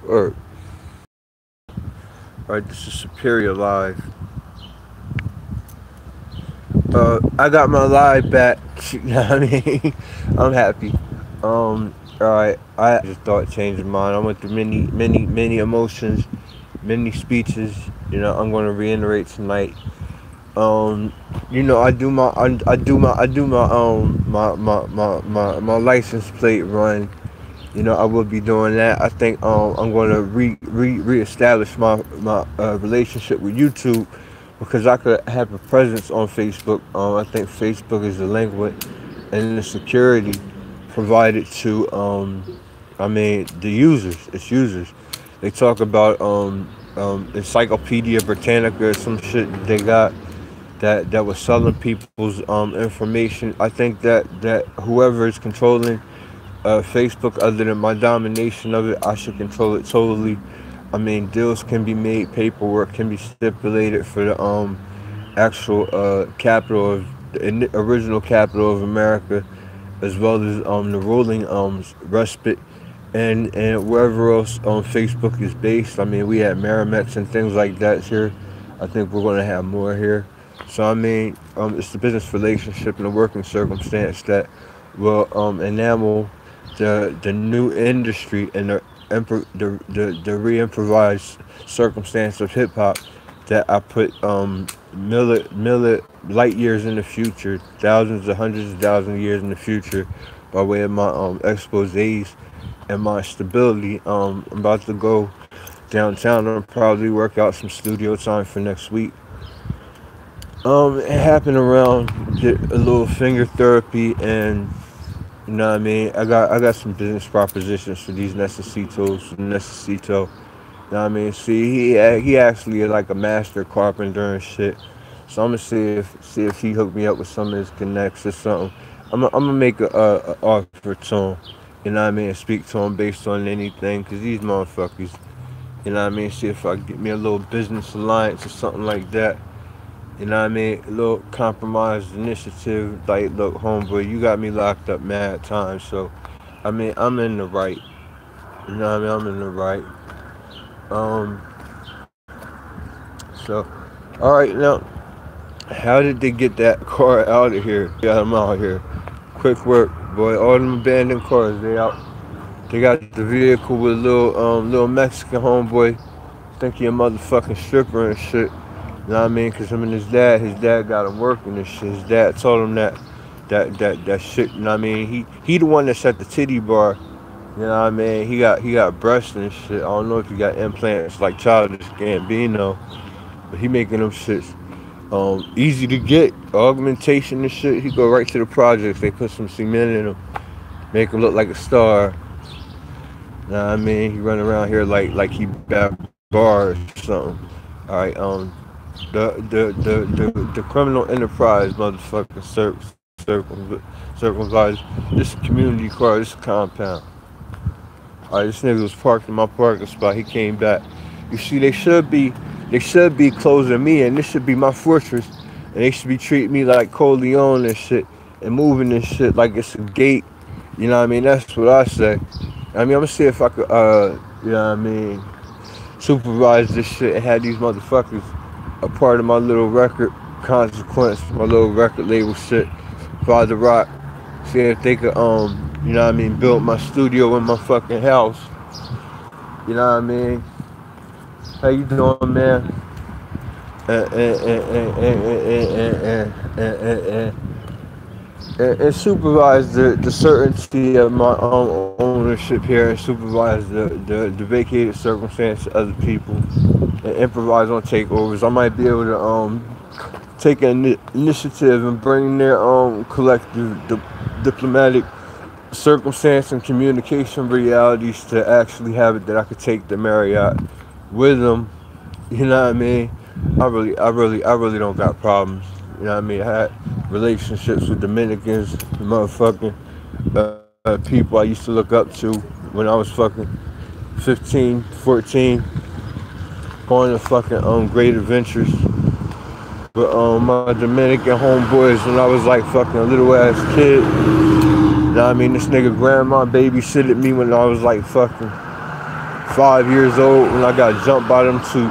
Or, alright, this is Superior Live. I got my live back. You know what I mean? I'm happy. Alright, I just thought changing mine. I went through many emotions, many speeches. You know, I'm gonna reiterate tonight. Um, you know, I do my license plate run. You know, I will be doing that. I think I'm going to reestablish my relationship with YouTube because I could have a presence on Facebook. I think Facebook is delinquent in the security provided to I mean the users. It's users. They talk about Encyclopedia Britannica or some shit that they got that was selling people's information. I think that whoever is controlling Facebook, other than my domination of it, I should control it totally. I mean, deals can be made, paperwork can be stipulated for the actual capital of the original capital of America, as well as the ruling respite and wherever else Facebook is based. I mean, we had Merrimack's and things like that here. I think we're going to have more here. So I mean, it's the business relationship and the working circumstance that will enamel the new industry and the re-improvised circumstance of hip hop that I put millet light years in the future, thousands of hundreds of thousands of years in the future, by way of my exposés and my stability. I'm about to go downtown and probably work out some studio time for next week. It happened around a little finger therapy and you know what I mean? I got some business propositions for these Necessitos, Necessito. You know what I mean? See, he actually is like a master carpenter and shit. So I'm gonna see if he hooked me up with some of his connects or something. I'm gonna make a offer to him. You know what I mean? Speak to him based on anything, cause these motherfuckers. You know what I mean? See if I can get me a little business alliance or something like that. You know what I mean? A little compromised initiative. Like, look, homeboy, you got me locked up mad times. So, I mean, I'm in the right. You know what I mean? I'm in the right. Um, so, all right, now, how did they get that car out of here? Got them out here. Quick work, boy. All them abandoned cars, they out. They got the vehicle with a little Mexican homeboy. Think he a motherfucking stripper and shit. You know what I mean? Cause him and his dad got him working and shit. His dad told him that shit. You know what I mean? He the one that set the titty bar. You know what I mean? He got breasts and shit. I don't know if he got implants like Childish Gambino, but he making them shits easy to get. Augmentation and shit. He go right to the projects. They put some cement in him, make him look like a star. You know what I mean? He run around here like he back bar or something. All right. The criminal enterprise motherfucker circumcised this community car, this compound. Alright, this nigga was parked in my parking spot. He came back. You see, they should be closing me, and this should be my fortress, and they should be treating me like Corleone and shit, and moving this shit like it's a gate. You know what I mean? That's what I say. I mean, I'm gonna see if I could, you know what I mean, supervise this shit and have these motherfuckers a part of my little record consequence, my little record label shit, Father Rock. See if they could, you know what I mean, build my studio in my fucking house. You know what I mean? How you doing, man? And supervise the certainty of my own ownership here and supervise the vacated circumstance of other people and improvise on takeovers. I might be able to take an initiative and bring their own collective diplomatic circumstance and communication realities to actually have it that I could take the Marriott with them. You know what I mean? I really don't got problems. You know what I mean? I had relationships with Dominicans, motherfucking people I used to look up to when I was fucking 15, 14, going to fucking great adventures. But my Dominican homeboys when I was like fucking a little ass kid. You know what I mean? This nigga grandma babysitted me when I was like fucking 5 years old when I got jumped by them two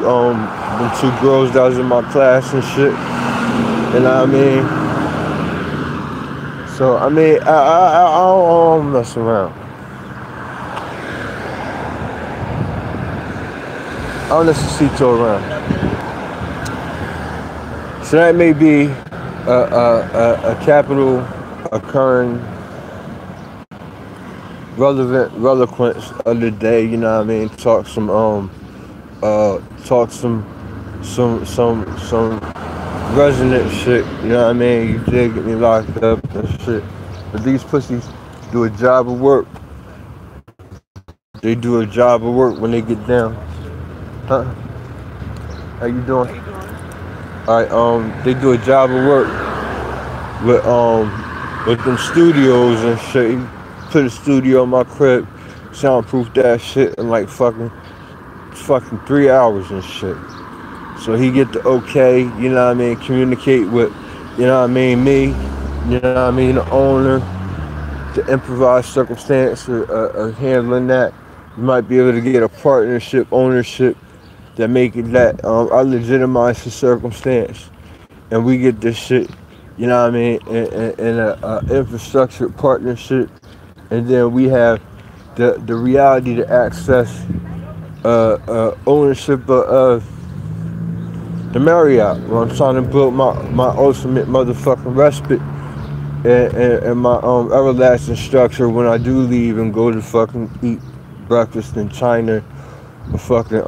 girls that was in my class and shit. You know what I mean? So I mean, I don't mess around. I don't necessito around. So that may be a capital occurring relevant reloquence of the day. You know what I mean? Talk some resonant shit. You know what I mean? You did get me locked up and shit. But these pussies do a job of work. They do a job of work when they get down. Huh? How you doing? Alright, they do a job of work with them studios and shit. You put a studio in my crib, soundproof that shit in like fucking 3 hours and shit. So he get the okay, you know what I mean, communicate with, you know what I mean, me, you know what I mean, the owner, the improvised circumstance of handling that. You might be able to get a partnership, ownership that make it that I legitimize the circumstance. And we get this shit, you know what I mean, in a infrastructure partnership. And then we have the reality to access ownership of the Marriott, where I'm trying to build my ultimate motherfucking respite and my everlasting structure when I do leave and go to fucking eat breakfast in China or fucking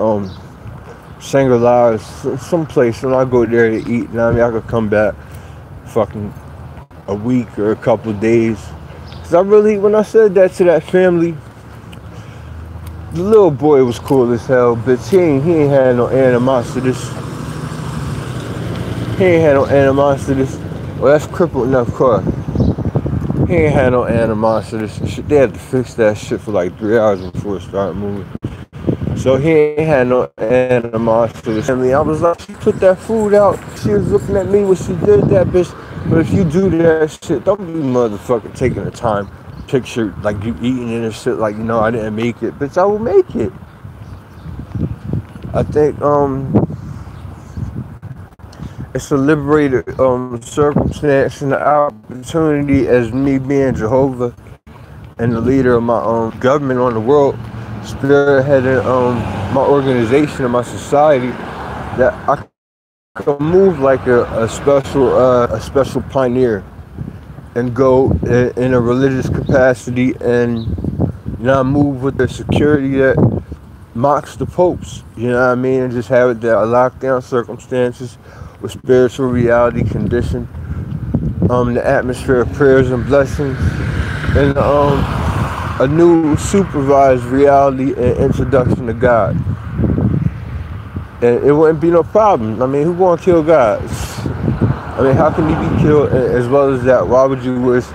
Shangri-La, someplace when I go there to eat. You know what I mean? I could come back fucking a week or a couple of days. Cause I really, when I said that to that family, the little boy was cool as hell, bitch. He ain't had no animosity. He ain't had no animosity. Well, that's crippled enough car. He ain't had no animosity and shit. They had to fix that shit for like 3 hours before it started moving. So he ain't had no animosity. I was like, she put that food out. She was looking at me when she did that, bitch. But if you do that shit, don't be motherfucking taking the time, picture like you eating it and shit, like, you know, I didn't make it. Bitch, I will make it. I think it's a liberated circumstance and the opportunity as me being Jehovah and the leader of my government on the world, spearheading my organization and my society, that I can move like a special pioneer and go in a religious capacity and, you know, move with the security that mocks the popes, you know what I mean, and just have it that lockdown circumstances with spiritual reality condition, the atmosphere of prayers and blessings, and a new supervised reality and introduction to God. And it wouldn't be no problem. I mean, who gonna kill God? I mean, how can he be killed as well as that? Why would you wish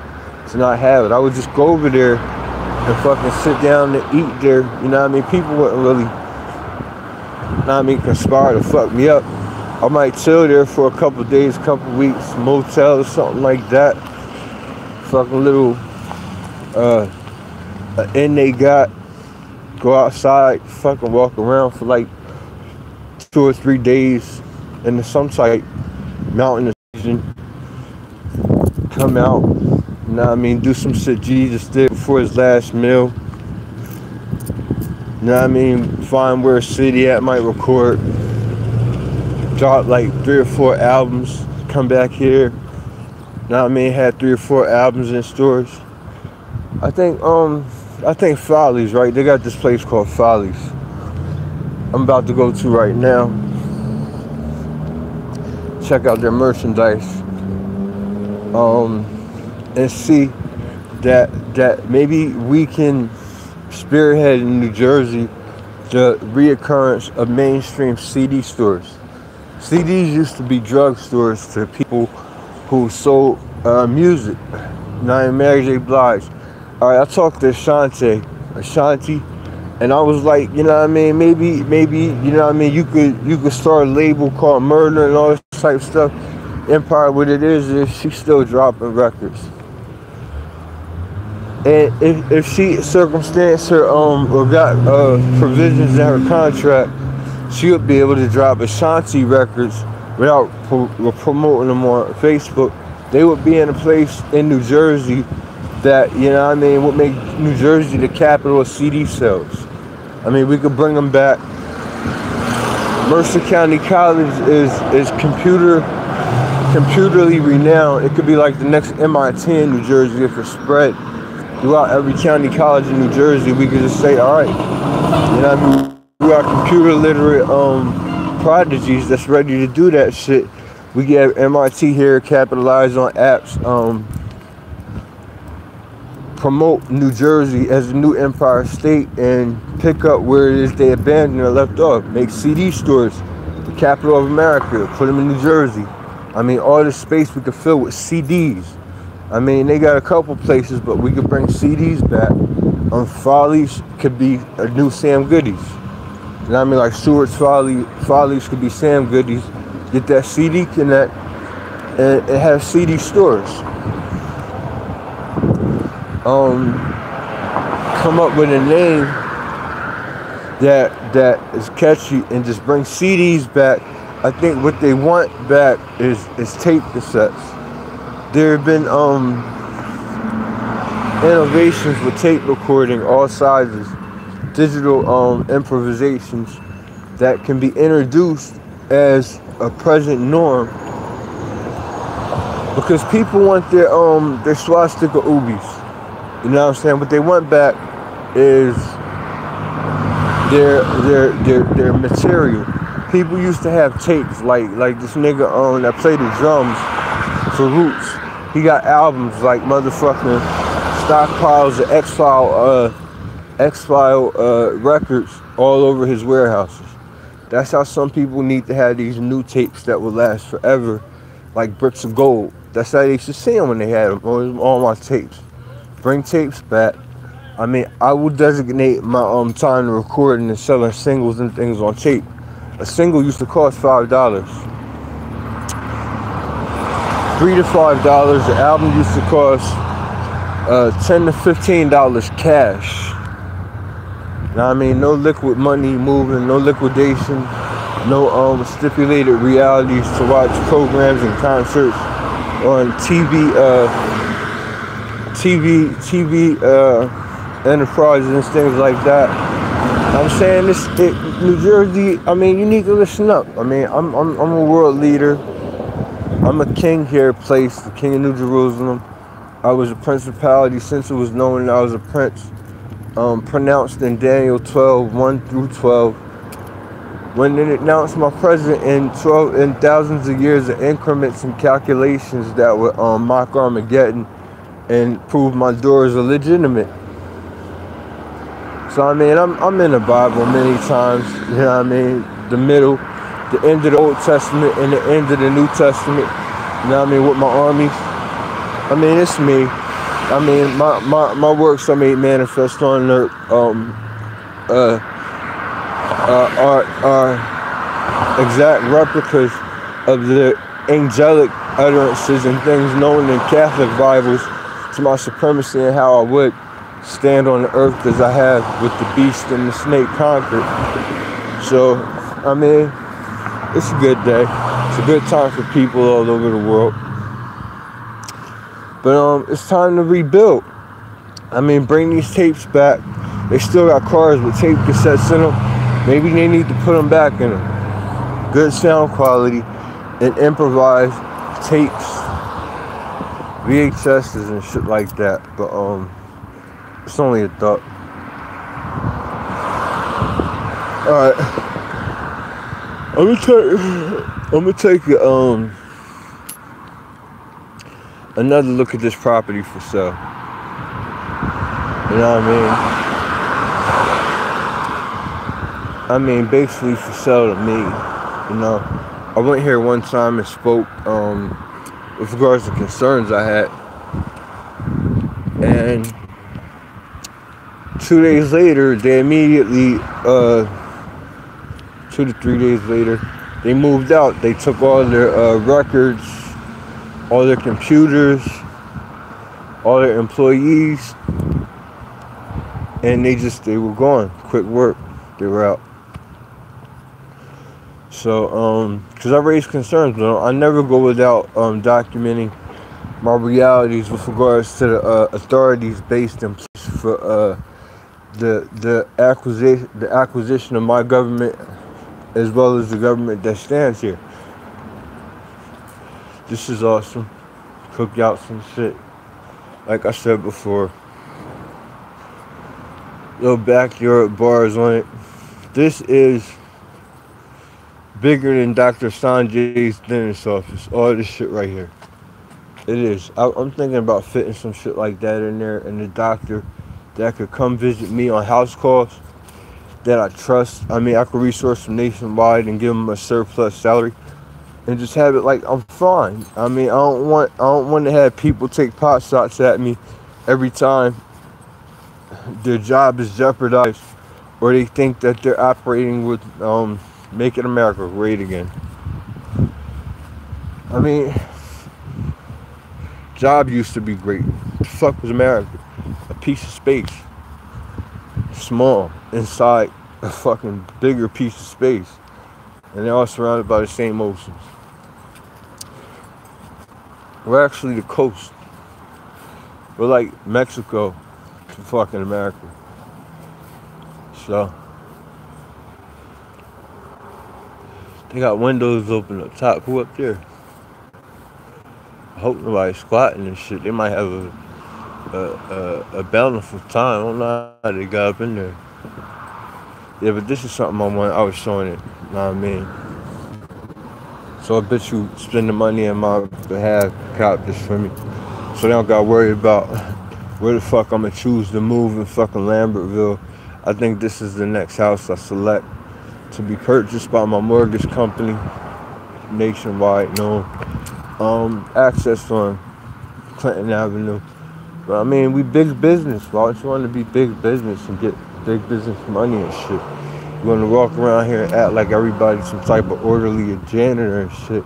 to not have it? I would just go over there and fucking sit down and eat there. You know what I mean? People wouldn't really, you know what I mean, conspire to fuck me up. I might chill there for a couple of days, couple of weeks, motel or something like that. Fucking little inn they got. Go outside, fucking walk around for like 2 or 3 days in some type mountain region. Come out, you know what I mean, do some shit Jesus did before his last meal. You know what I mean, find where a city at, might record, drop like 3 or 4 albums, come back here. You know what I mean, had 3 or 4 albums in stores. I think Follies, right? They got this place called Follies I'm about to go to right now. Check out their merchandise. And see that maybe we can spearhead in New Jersey the reoccurrence of mainstream CD stores. CDs used to be drugstores to people who sold music. Now Mary J. Blige. Alright, I talked to Ashanti, and I was like, you know what I mean, maybe, you know what I mean, you could start a label called Murder and all this type of stuff. Empire, what it is she's still dropping records. And if she circumstance her or got provisions in her contract, she would be able to drop Ashanti records without promoting them on Facebook. They would be in a place in New Jersey that, you know what I mean, would make New Jersey the capital of CD sales. I mean, we could bring them back. Mercer County College is computerly renowned. It could be like the next MIT in New Jersey if it's spread throughout every county college in New Jersey. We could just say, all right, you know what I mean, we got computer literate prodigies that's ready to do that shit. We get MIT here, capitalize on apps, promote New Jersey as a new empire state, and pick up where it is they abandoned or left off. Make CD stores the capital of America, put them in New Jersey. I mean, all this space we could fill with CDs. I mean, they got a couple places, but we could bring CDs back. Follies could be a new Sam Goodies. You know what I mean? Like Stewart's Follies could be Sam Goodies. Get that CD connect and have CD stores. Come up with a name that is catchy and just bring CDs back. I think what they want back is tape cassettes. There have been innovations with tape recording, all sizes, digital improvisations that can be introduced as a present norm, because people want their swastika oobies. You know what I'm saying? What they want back is their material. People used to have tapes like this nigga that played the drums for Roots. He got albums like motherfucking stockpiles of X-File records all over his warehouses. That's how some people need to have these new tapes that will last forever, like bricks of gold. That's how they used to see them when they had them on all my tapes. Bring tapes back. I mean, I will designate my time to recording and selling singles and things on tape. A single used to cost $5, $3 to $5. The album used to cost $10 to $15 cash. Now I mean, no liquid money moving, no liquidation, no stipulated realities to watch programs and concerts on TV enterprises and things like that. I'm saying New Jersey. I mean, you need to listen up. I mean, I'm a world leader. I'm a king here, placed the king of New Jerusalem. I was a principality since it was known that I was a prince. Pronounced in Daniel 12:1-12. When it announced my presence in thousands of years of increments and calculations that would mock Armageddon and prove my doors are legitimate. So I mean, I'm in the Bible many times. You know what I mean? The middle, the end of the Old Testament and the end of the New Testament. You know what I mean? With my armies. I mean, it's me. I mean, my works are made manifest on earth. Are exact replicas of the angelic utterances and things known in Catholic Bibles to my supremacy and how I would stand on the earth as I have with the beast and the snake conquered. So, I mean, it's a good day. It's a good time for people all over the world. But it's time to rebuild. I mean, bring these tapes back. They still got cars with tape cassettes in them. Maybe they need to put them back in them. Good sound quality and improvised tapes, VHSs and shit like that. But it's only a thought. All right, I'm gonna take another look at this property for sale. You know what I mean? I mean, basically for sale to me. You know, I went here one time and spoke with regards to concerns I had, and 2 days later, they immediately, 2 to 3 days later, they moved out. They took all their records, all their computers, all their employees, and they were gone. Quick work, they were out. So, because I raise concerns, but I never go without documenting my realities with regards to the authorities based in place for the acquisition of my government as well as the government that stands here. This is awesome. Cook out some shit. Like I said before, little backyard bars on it. This is bigger than Dr. Sanjay's dentist office. All this shit right here. It is. I'm thinking about fitting some shit like that in there, and the doctor that could come visit me on house calls that I trust. I mean, I could resource them nationwide and give them a surplus salary and just have it like I'm fine. I mean, I don't want to have people take pot shots at me every time their job is jeopardized or they think that they're operating with making America great again. I mean, job used to be great. What the fuck was America? A piece of space. Small inside a fucking bigger piece of space. And they're all surrounded by the same oceans. We're actually the coast. We're like Mexico to fucking America. So they got windows open up top. Who up there? I hope nobody's squatting and shit. They might have a bountiful time. I don't know how they got up in there. Yeah, but this is something I was showing it. You know what I mean? So I bet you spend the money on my behalf, cop this for me. So they don't gotta worry about where the fuck I'm gonna choose to move in fucking Lambertville. I think this is the next house I select to be purchased by my mortgage company, nationwide, access on Clinton Avenue. But I mean, we big business. Why don't you want to be big business and get big business money and shit? You want to walk around here and act like everybody's some type of orderly or janitor and shit.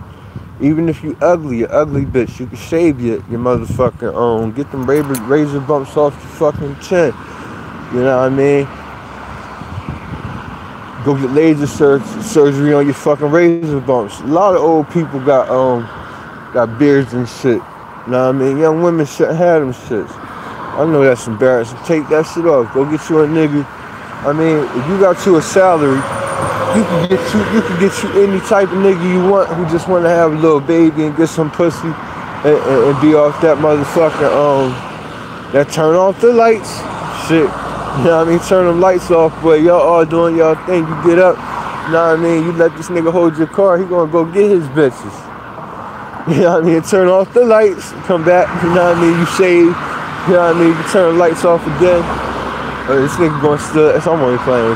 Even if you ugly bitch, you can shave your motherfucking get them razor bumps off your fucking chin. You know what I mean? Go get laser surgery on your fucking razor bumps. A lot of old people got beards and shit. You know what I mean? Young women shouldn't have them shits. I know that's embarrassing. Take that shit off. Go get you a nigga. I mean, if you got you a salary, you can get you any type of nigga you want who just want to have a little baby and get some pussy and be off that motherfucker. That turn off the lights. Shit. You know what I mean? Turn them lights off, but y'all all doing y'all thing. You get up. You know what I mean? You let this nigga hold your car. He gonna go get his bitches. You know what I mean? Turn off the lights. Come back. You know what I mean? You shave. You know what I mean? You turn the lights off again. This nigga gonna still. I'm only playing.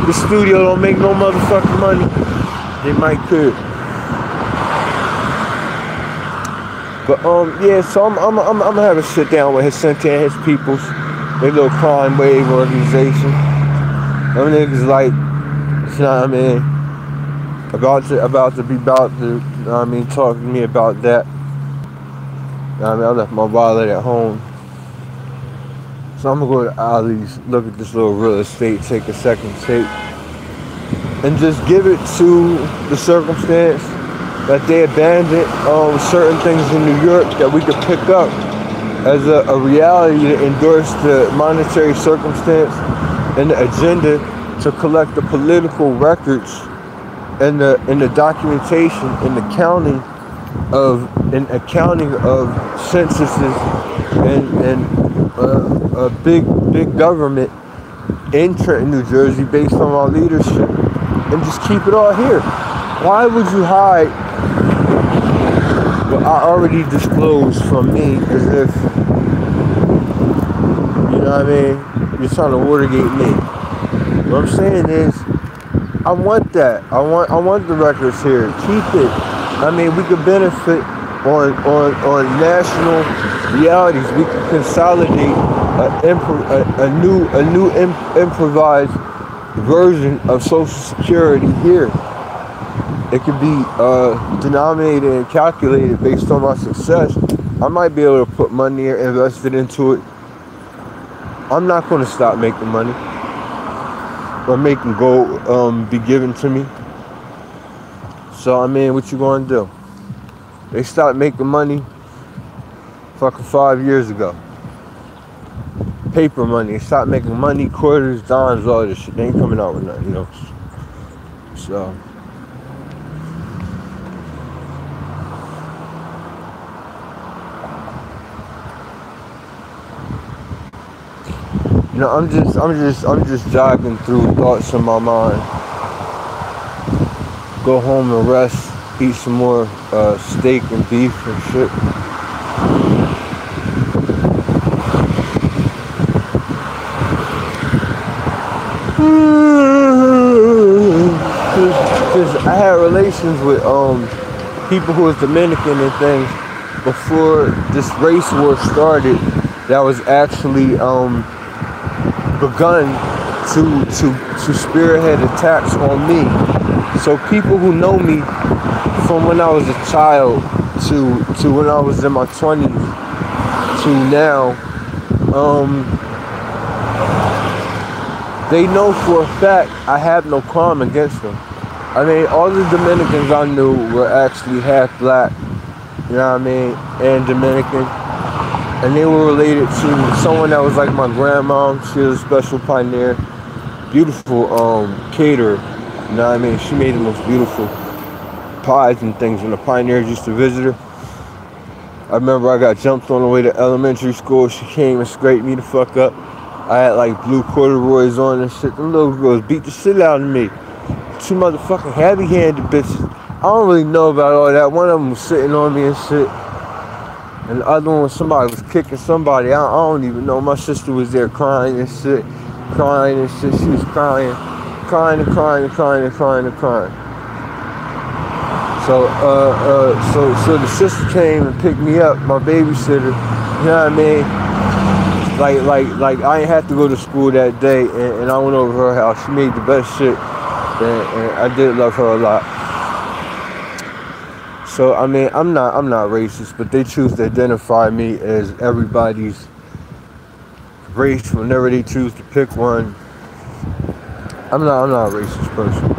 The studio don't make no motherfucking money. They might could. But yeah, so I'm gonna have a sit down with Jacinta and his peoples, their little crime wave organization. Them niggas like, you know what I mean, about to you know what I mean, talk to me about that. You know what I mean, I left my wallet at home. So I'm gonna go to Ali's, look at this little real estate, take a second take, and just give it to the circumstance that they abandoned certain things in New York that we could pick up as a reality to endorse the monetary circumstance and the agenda to collect the political records and the documentation and accounting of censuses and a big government in Trenton, New Jersey, based on our leadership, and just keep it all here. Why would you hide what I already disclosed from me as if, you know what I mean, you're trying to Watergate me? What I'm saying is, I want that. I want the records here. Keep it. I mean, we could benefit on national realities. We could consolidate a new improvised version of Social Security here. It could be denominated and calculated based on my success. I might be able to put money or invest it into it I'm not gonna stop making money or making gold be given to me. So I mean, what you gonna do? They stopped making money fucking 5 years ago. Paper money. They stopped making money, quarters, dimes, all this shit. They ain't coming out with nothing else. So you know, I'm just jogging through thoughts in my mind. Go home and rest, eat some more steak and beef and shit. Cause I had relations with people who was Dominican and things before this race war started. That was actually begun to spearhead attacks on me. So people who know me from when I was a child to when I was in my 20s to now, they know for a fact I have no crime against them. I mean, all the Dominicans I knew were actually half black, you know what I mean, and Dominican. And they were related to someone that was like my grandma. She was a special pioneer. Beautiful caterer, you know what I mean? She made the most beautiful pies and things when the pioneers used to visit her. I remember I got jumped on the way to elementary school. She came and scraped me the fuck up. I had like blue corduroys on and shit. Them little girls beat the shit out of me. Two motherfucking heavy-handed bitches. I don't really know about all that. One of them was sitting on me and shit. And the other one was somebody was kicking somebody. I don't even know. My sister was there crying and shit. Crying and shit. She was crying. Crying and crying and crying and crying and crying. So the sister came and picked me up, my babysitter. You know what I mean? Like I ain't had to go to school that day, and I went over to her house. She made the best shit, and I did love her a lot. So I mean, I'm not racist, but they choose to identify me as everybody's race whenever they choose to pick one. I'm not a racist person.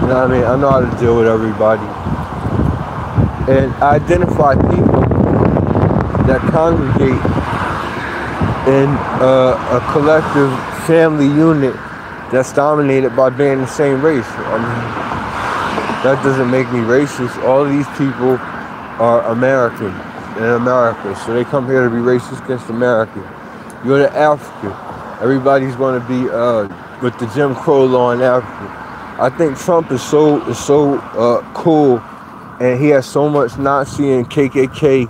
You know what I mean? I know how to deal with everybody, and I identify people that congregate in a collective family unit that's dominated by being the same race. I mean, that doesn't make me racist. All of these people are American in America, so they come here to be racist against America. You go to Africa, everybody's going to be with the Jim Crow law in Africa. I think Trump is so cool, and he has so much Nazi and KKK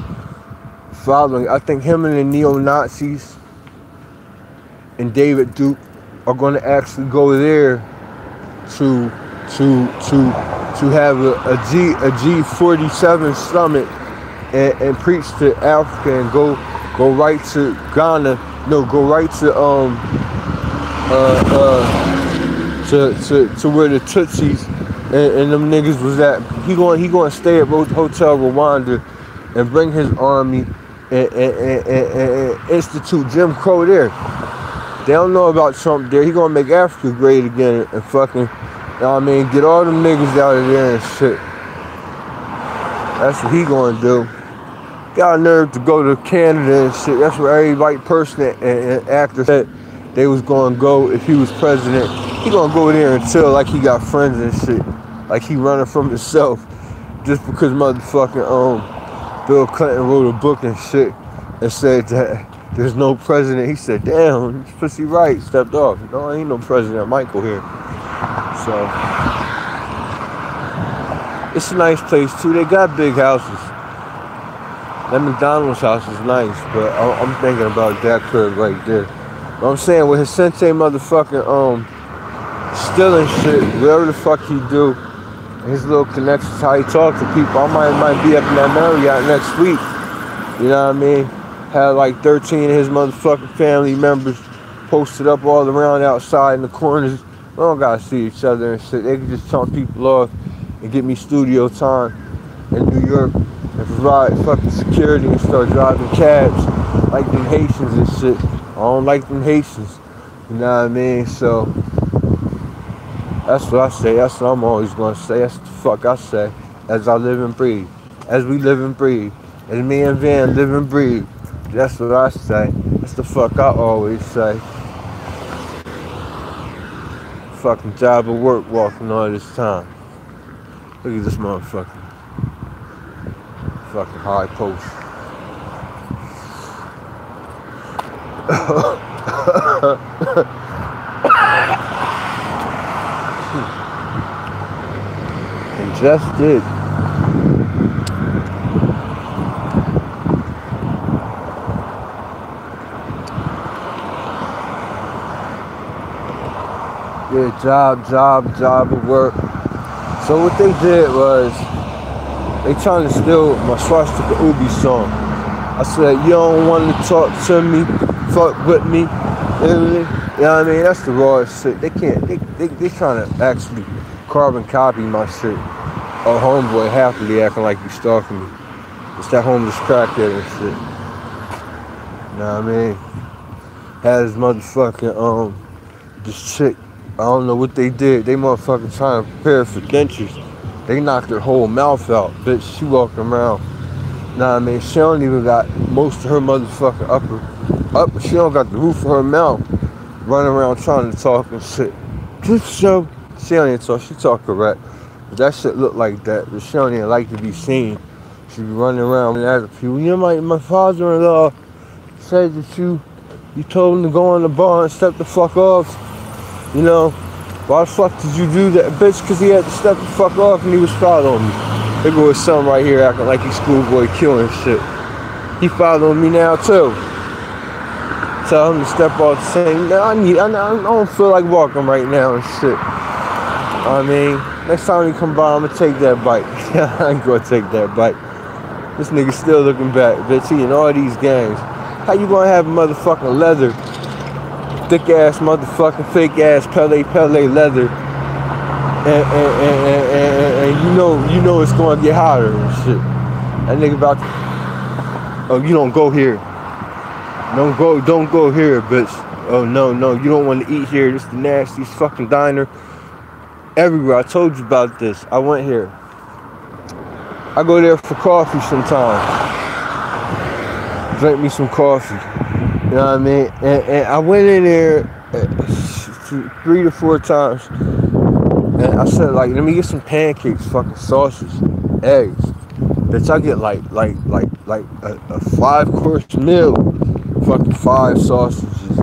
following. I think him and the neo-Nazis and David Duke are going to actually go there to have a G47 summit and preach to Africa and go right to Ghana. No, go right to where the Tutsis and them niggas was at. He going to stay at Hotel Rwanda and bring his army and institute Jim Crow there. They don't know about Trump there. He gonna make Africa great again and fucking, you know what I mean, get all them niggas out of there and shit. That's what he gonna do. Got a nerve to go to Canada and shit. That's where every white person and actor said they was gonna go if he was president. He gonna go there until like he got friends and shit. Like he running from himself. Just because motherfucking Bill Clinton wrote a book and shit and said that there's no president. He said, damn, this pussy right, stepped off. No, ain't no president Michael here. So it's a nice place too. They got big houses. That McDonald's house is nice, but I'm thinking about that crib right there. But I'm saying with his sensei motherfucking stealing shit, whatever the fuck he do, his little connections, how he talk to people. I might be up in that Marriott next week. You know what I mean? Had like 13 of his motherfucking family members posted up all around outside in the corners. We don't gotta see each other and shit. They can just turn people off and get me studio time in New York and provide fucking security and start driving cabs like them Haitians and shit. don't like them Haitians. You know what I mean? So that's what I say. That's what I'm always gonna say. That's what the fuck I say. As I live and breathe. As we live and breathe. As me and Van live and breathe. That's what I say. That's the fuck I always say. Fucking job of work walking all this time. Look at this motherfucker. Fucking high post. And just did. Yeah, job of work. So what they did was, they trying to steal my Swastika Ubi song. I said, you don't want to talk to me, fuck with me. You know what I mean? That's the rawest shit. They can't, they trying to actually carbon copy my shit. Oh, homeboy happily acting like he's stalking me. It's that homeless crackhead and shit. You know what I mean? Had his motherfucking, this chick. I don't know what they did. They motherfucking trying to prepare for dentures. They knocked her whole mouth out. Bitch, she walking around. Nah, I mean, she don't even got most of her motherfucking upper. She don't got the roof of her mouth. Running around trying to talk and shit. So, she don't even talk. She talk correct. But that shit look like that. But she don't even like to be seen. She be running around and asking people, you know, my father-in-law said that you told him to go in the bar and step the fuck off. You know, why the fuck did you do that, bitch? Because he had to step the fuck off and he was following me. There go his son right here acting like he's schoolboy killing shit. He following me now too. Tell him to step off the same. I don't feel like walking right now and shit. I mean, next time he come by, I'm gonna take that bike. I ain't gonna take that bike. This nigga still looking back, bitch. He in all these games. How you gonna have motherfucking leather? Thick ass motherfucking fake ass Pele leather, and you know it's gonna get hotter and shit. That nigga about to, oh, you don't go here. Don't go here, bitch. Oh no, you don't want to eat here. This is the nastiest fucking diner everywhere. I told you about this. I went here. I go there for coffee sometimes. Drink me some coffee. You know what I mean? And I went in there 3 to 4 times. And I said, like, let me get some pancakes, fucking sausage, eggs. Bitch, I get like a 5-course meal. Fucking 5 sausages.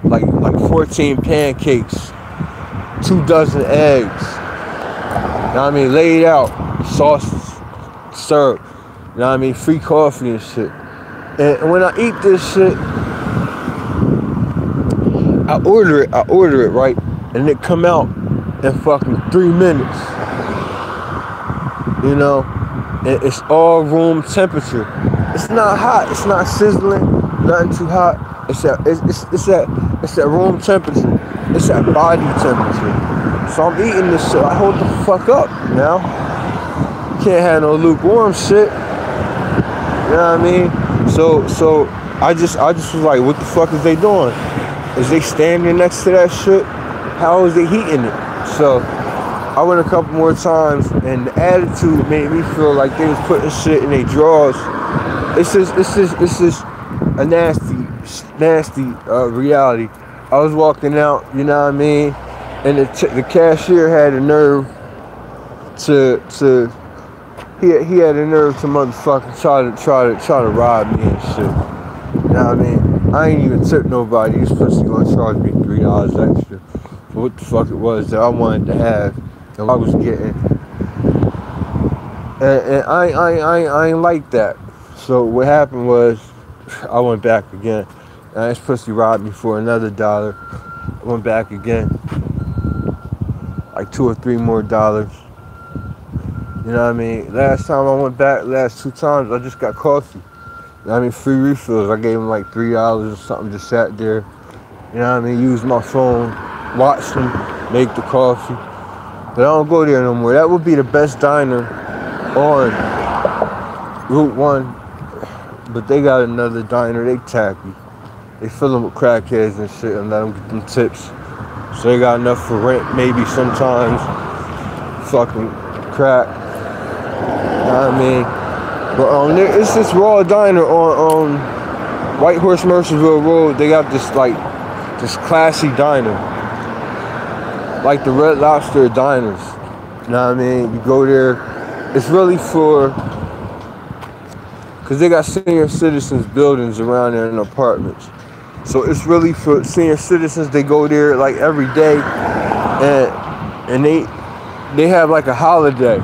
Like 14 pancakes. 2 dozen eggs. You know what I mean? Laid out. Sausage. Syrup. You know what I mean? Free coffee and shit. And when I eat this shit, I order it, right? And it come out in fucking 3 minutes. You know? And it's all room temperature. It's not hot, it's not sizzling, nothing too hot. It's at room temperature. It's at body temperature. So I'm eating this shit. I hold the fuck up now. Can't have no lukewarm shit. You know what I mean? So I just was like, what the fuck is they doing? Is they standing next to that shit? How is they heating it? So I went a couple more times, and the attitude made me feel like they was putting shit in their drawers. It's just a nasty reality. I was walking out, you know what I mean, and the cashier had a nerve he had a nerve to motherfucking try to rob me and shit. You know what I mean? I ain't even tip nobody. This pussy gonna charge me $3 extra for what the fuck it was that I wanted to have and I was getting. And I ain't like that. So what happened was, I went back again. And this pussy robbed me for another $1. I went back again. Like $2 or $3 more. You know what I mean? Last time I went back, last 2 times, I just got coffee. You know what I mean? Free refills. I gave them like $3 or something, just sat there. You know what I mean? Used my phone, watched them make the coffee. But I don't go there no more. That would be the best diner on Route 1. But they got another diner, they tacky. They fill them with crackheads and shit and let them get them tips. So they got enough for rent, maybe sometimes. Fucking crack. You know what I mean? But it's this raw diner on White Horse Mercerville Road. They got this this classy diner, like the Red Lobster diners. You know what I mean? You go there. It's really for, cause they got senior citizens buildings around there in apartments. So it's really for senior citizens. They go there like every day, and they have like a holiday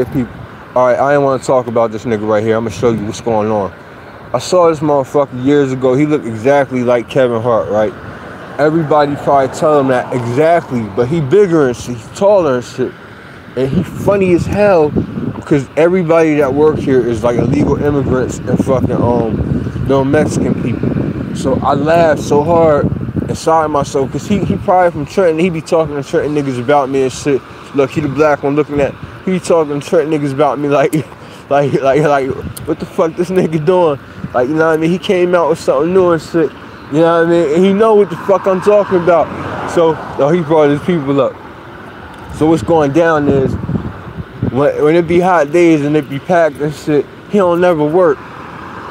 of people. All right, I ain't want to talk about this nigga right here. I'm gonna show you what's going on. I saw this motherfucker years ago. He looked exactly like Kevin Hart, right? Everybody probably tell him that exactly, but he bigger and shit, he's taller and shit, and he funny as hell because everybody that work here is like illegal immigrants and fucking Mexican people. So I laughed so hard inside myself because he probably from Trenton. He be talking to Trenton niggas about me and shit. Look, he the black one looking at. He talking to Trenton niggas about me like, what the fuck this nigga doing? Like, you know what I mean? He came out with something new and shit. You know what I mean? And he know what the fuck I'm talking about. So, he brought his people up. So what's going down is, when it be hot days and it be packed and shit, he don't never work.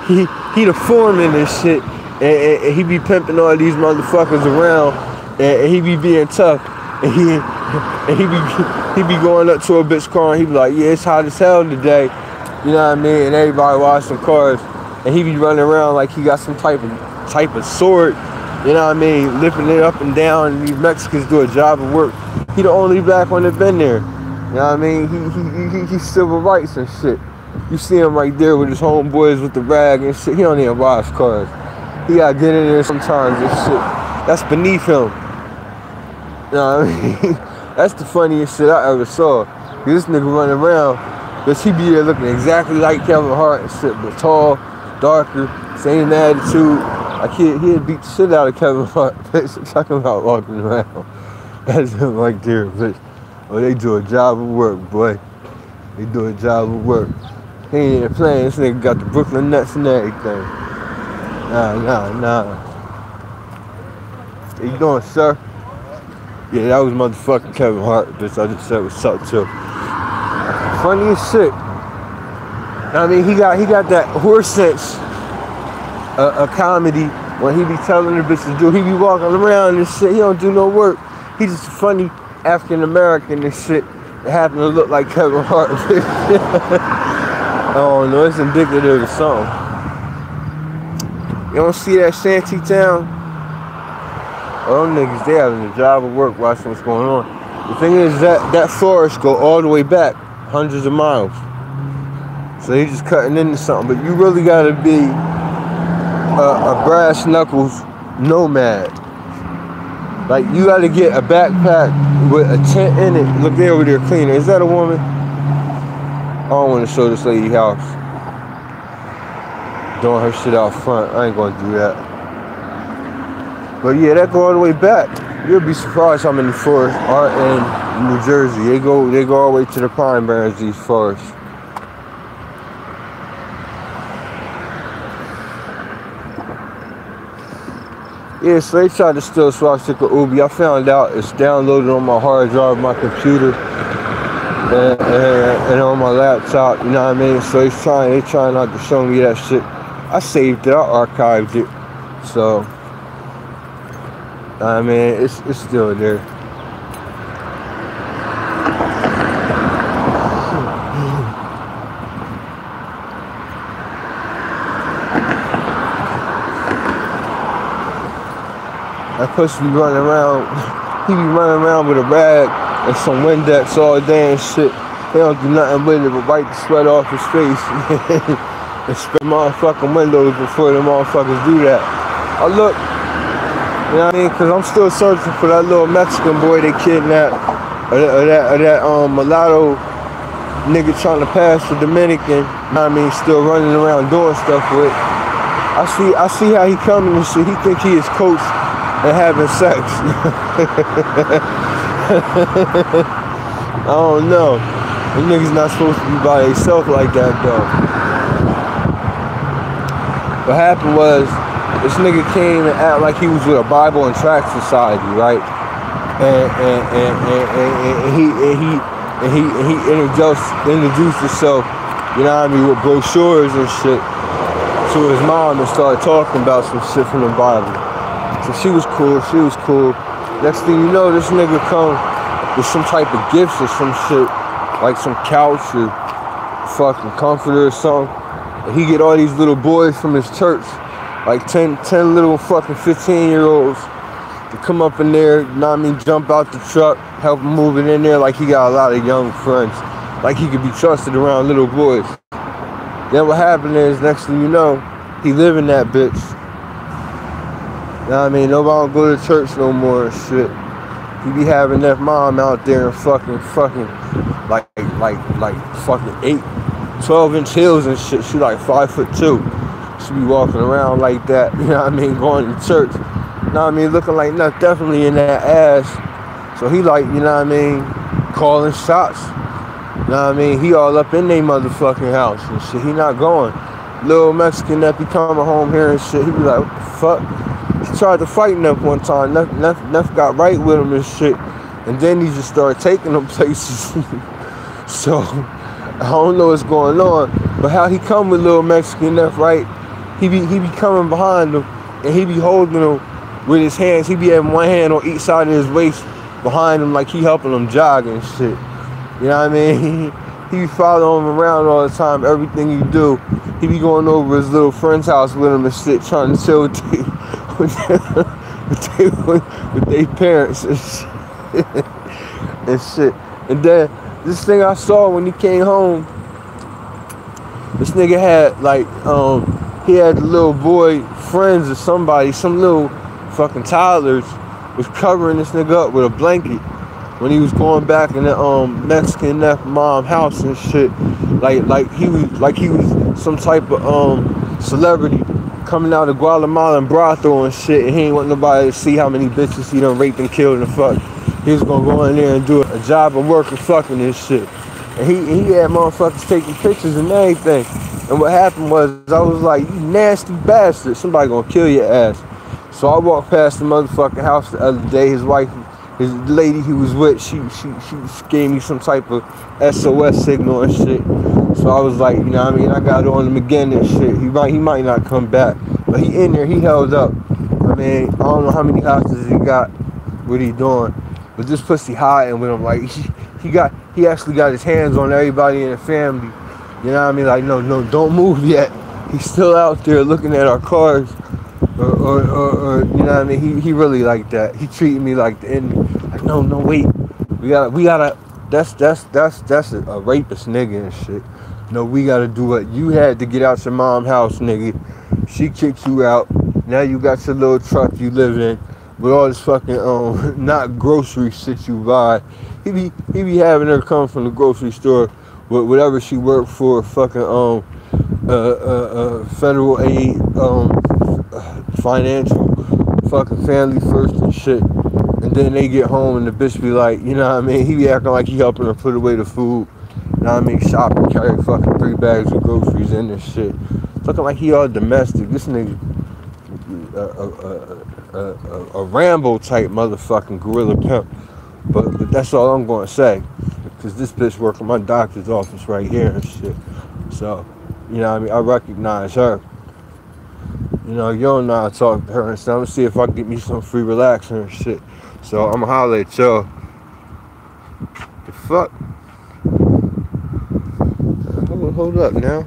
He the foreman and shit, and he be pimping all these motherfuckers around, and he be being tough, and he be going up to a bitch car and he be like, yeah, it's hot as hell today, you know what I mean? And everybody washing cars, and he be running around like he got some type of sword, you know what I mean, lifting it up and down, and these Mexicans do a job of work. He the only black one that been there, you know what I mean? He's civil rights and shit. You see him right there with his homeboys with the rag and shit. He don't even wash cars. He gotta get in there sometimes and shit. That's beneath him. You know what I mean? That's the funniest shit I ever saw. This nigga running around, cause he be there looking exactly like Kevin Hart and shit, but tall, darker, same attitude. Like he'd beat the shit out of Kevin Hart. Bitch, talking about walking around. That's him right there, bitch. Oh, they do a job of work, boy. They do a job of work. He ain't even playing. This nigga got the Brooklyn Nets and everything. Nah. How you doing, sir? Yeah, that was motherfucking Kevin Hart, bitch. I just said what's up too. Funny as shit. I mean, he got that horse sense, a comedy when he be telling the bitches do. He be walking around and shit. He don't do no work. He just a funny African American and shit that happen to look like Kevin Hart. I don't know. It's indicative of something. You don't see that shanty town? Oh, them niggas, they having a job of work watching what's going on. The thing is that forest go all the way back, hundreds of miles. So they just cutting into something. But you really gotta be a brass knuckles nomad. Like, you gotta get a backpack with a tent in it. Look, they over there cleaning. Is that a woman? I don't want to show this lady house. Doing her shit out front. I ain't gonna do that. But yeah, that go all the way back. You'll be surprised how many forests are in New Jersey. They go all the way to the Pine Barrens, these forests. Yeah, so they tried to steal Swastika Ubi. I found out it's downloaded on my hard drive, my computer, and on my laptop, you know what I mean? So they trying not to show me that shit. I saved it, I archived it. So, I mean, it's still there. That pussy be running around, he be running around with a rag and some Windex all day and shit. He don't do nothing with it but wipe the sweat off his face and spray motherfucking windows before the motherfuckers do that. I look, you know what I mean? Cause I'm still searching for that little Mexican boy they kidnapped, or that mulatto nigga trying to pass for Dominican, you know what I mean, still running around doing stuff with. I see how he coming and shit. He think he is coach and having sex. I don't know. Them niggas not supposed to be by themselves like that though. What happened was, This nigga came and acted like he was with a Bible and Tract Society, right? And he introduced himself, you know what I mean, with brochures and shit to his mom and started talking about some shit from the Bible. So she was cool. Next thing you know, this nigga come with some type of gifts or some shit, like some couch or fucking comforter or something. And he get all these little boys from his church, like 10 little fucking 15-year-olds to come up in there, you know what I mean, jump out the truck, help him move it in there like he got a lot of young friends, like he could be trusted around little boys. Then what happened is, next thing you know, he live in that bitch. You know what I mean? Nobody don't go to church no more and shit. He be having that mom out there in fucking like fucking 12-inch heels and shit. She like 5'2". She be walking around like that, you know what I mean, going to church. You know what I mean, looking like nothing, definitely in that ass. So he like, you know what I mean, calling shots. You know what I mean? He all up in they motherfucking house and shit. He not going. Little Mexican that be coming home here and shit. He be like, what the fuck? He tried to fight Neff one time. Neff got right with him and shit. And then he just started taking them places. So, I don't know what's going on. But how he come with little Mexican Neff, right? He be coming behind him and he be holding him with his hands. He be having one hand on each side of his waist behind him like he helping him jog and shit. You know what I mean? He be following him around all the time, everything he do. He be going over his little friend's house with him and shit, trying to chill with their parents and shit. And shit. And then, this thing I saw when he came home, this nigga had, like, he had the little boy friends or somebody, some little fucking toddlers, was covering this nigga up with a blanket when he was going back in the Mexican Neff mom house and shit, like he was some type of celebrity coming out of Guatemala and brothel and shit, and he ain't want nobody to see how many bitches he done raped and killed and fucked. He was gonna go in there and do a job of work and fucking and shit. And he had motherfuckers taking pictures and everything. And what happened was, I was like, you nasty bastard, somebody gonna kill your ass. So I walked past the motherfucking house the other day. His wife, his lady he was with, she gave me some type of SOS signal and shit. So I was like, you know what I mean, I got on him again and shit. He might not come back. But he in there, he held up. I mean, I don't know how many hostages he got, what he doing. But this pussy hiding with him, like, he actually got his hands on everybody in the family. You know what I mean? Like, no, don't move yet. He's still out there looking at our cars. Or you know what I mean? He really like that. He treated me like the enemy. Like, no, wait. We gotta, that's a rapist nigga and shit. No, we gotta do what you had to get out your mom's house, nigga. She kicked you out. Now you got your little truck you live in with all this fucking, not grocery shit you buy. He be having her come from the grocery store with whatever she worked for, fucking, federal aid, financial, fucking family first and shit. And then they get home and the bitch be like, you know what I mean? He be acting like he helping her put away the food. You know what I mean? Shop and carry fucking 3 bags of groceries in and shit. Looking like he all domestic. This nigga, a Rambo type motherfucking gorilla pimp. But that's all I'm gonna say. Because this bitch work in my doctor's office right here and shit. So, you know what I mean? I recognize her. You know, you don't know how to talk to her and stuff. I'm gonna see if I can get me some free relaxing and shit. So I'm gonna holler at y'all. The fuck? Hold up now.